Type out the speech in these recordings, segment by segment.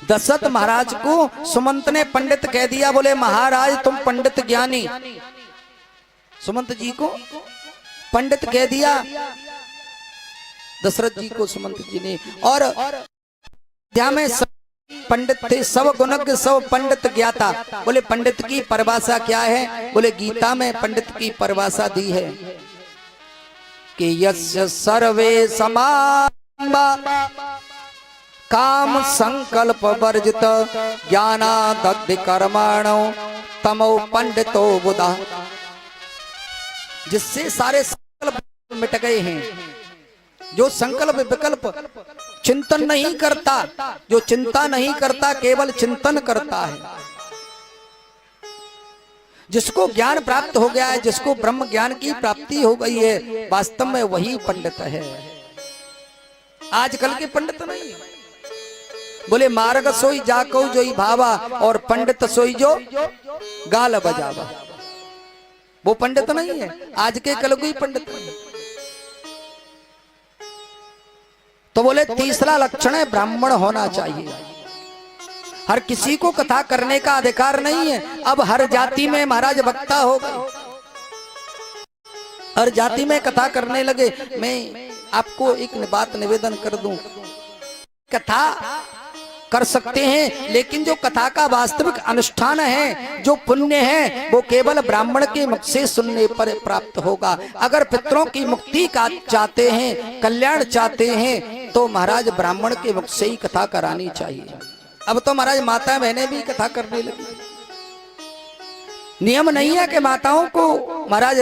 दशरथ महाराज को सुमंत ने पंडित कह दिया। बोले महाराज तुम पंडित ज्ञानी। सुमंत जी को पंडित कह दिया दशरथ जी को सुमंत जी ने। और अयोध्या में सब पंडित थे, सब गुणज्ञ सब पंडित ज्ञाता। बोले पंडित की परिभाषा क्या है? बोले गीता में पंडित की परिभाषा दी है कि यस्य सर्वे समान काम संकल्प वर्जित ज्ञानादग्धि कर्मणो तमो पंडितो बुधा। जिससे सारे संकल्प मिट गए हैं, जो संकल्प विकल्प चिंतन नहीं करता, जो चिंता नहीं करता केवल चिंतन करता है, जिसको ज्ञान प्राप्त हो गया है, जिसको ब्रह्म ज्ञान की प्राप्ति हो गई है, वास्तव में वही पंडित है। आजकल के पंडित नहीं। बोले मार्ग सोई जाको जोई भावा और पंडित सोई जो गाल बजावा। वो पंडित नहीं है, आज के कलयुगी पंडित नहीं। तो बोले तीसरा लक्षण है ब्राह्मण होना चाहिए। हर किसी को कथा करने का अधिकार नहीं है। अब हर जाति में महाराज वक्ता हो गए, हर जाति में कथा करने लगे। मैं आपको एक बात निवेदन कर दूं, कथा कर सकते हैं, लेकिन जो कथा का वास्तविक अनुष्ठान है, जो पुण्य है, वो केवल ब्राह्मण के मुख से सुनने पर प्राप्त होगा। अगर पितरों की मुक्ति का चाहते हैं, कल्याण चाहते हैं, तो महाराज ब्राह्मण के मुख से ही कथा करानी चाहिए। अब तो महाराज माता बहनें भी कथा करने लगी। नियम नहीं है कि माताओं को महाराज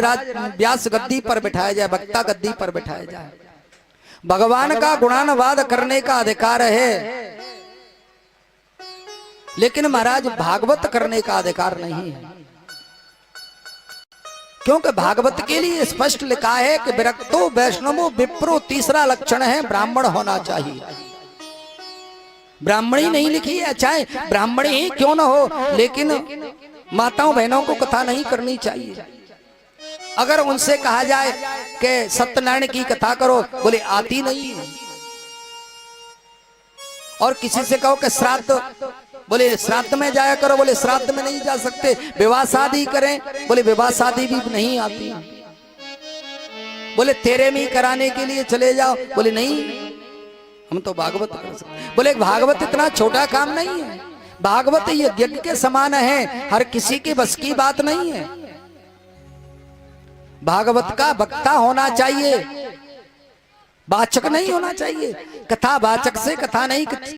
व्यास गद्दी पर बिठाया जाए, वक्ता गद्दी पर बिठाया जाए। भगवान का गुणानुवाद करने का अधिकार है, लेकिन महाराज भागवत करने का अधिकार नहीं है। क्योंकि भागवत के लिए स्पष्ट लिखा है कि विरक्तो वैष्णवो विप्रो, तीसरा लक्षण है ब्राह्मण होना चाहिए। ब्राह्मणी नहीं लिखी है, चाहे ब्राह्मणी ही क्यों न हो, लेकिन माताओं बहनों को कथा नहीं करनी चाहिए। अगर उनसे कहा जाए कि सत्यनारायण की कथा करो, बोले आती नहीं है। और किसी से कहो कि श्राद्ध, बोले श्राद्ध में जाया करो, बोले श्राद्ध में नहीं जा सकते। विवाह शादी करें, बोले विवाह शादी भी नहीं आती। बोले तेरे में कराने के लिए चले जाओ, बोले नहीं हम तो भागवत कर सकते। बोले भागवत इतना छोटा काम नहीं है, भागवत ये यज्ञ के समान है, हर किसी के बस की बात नहीं है। भागवत का वक्ता होना चाहिए, वाचक नहीं होना चाहिए। कथा वाचक से कथा नहीं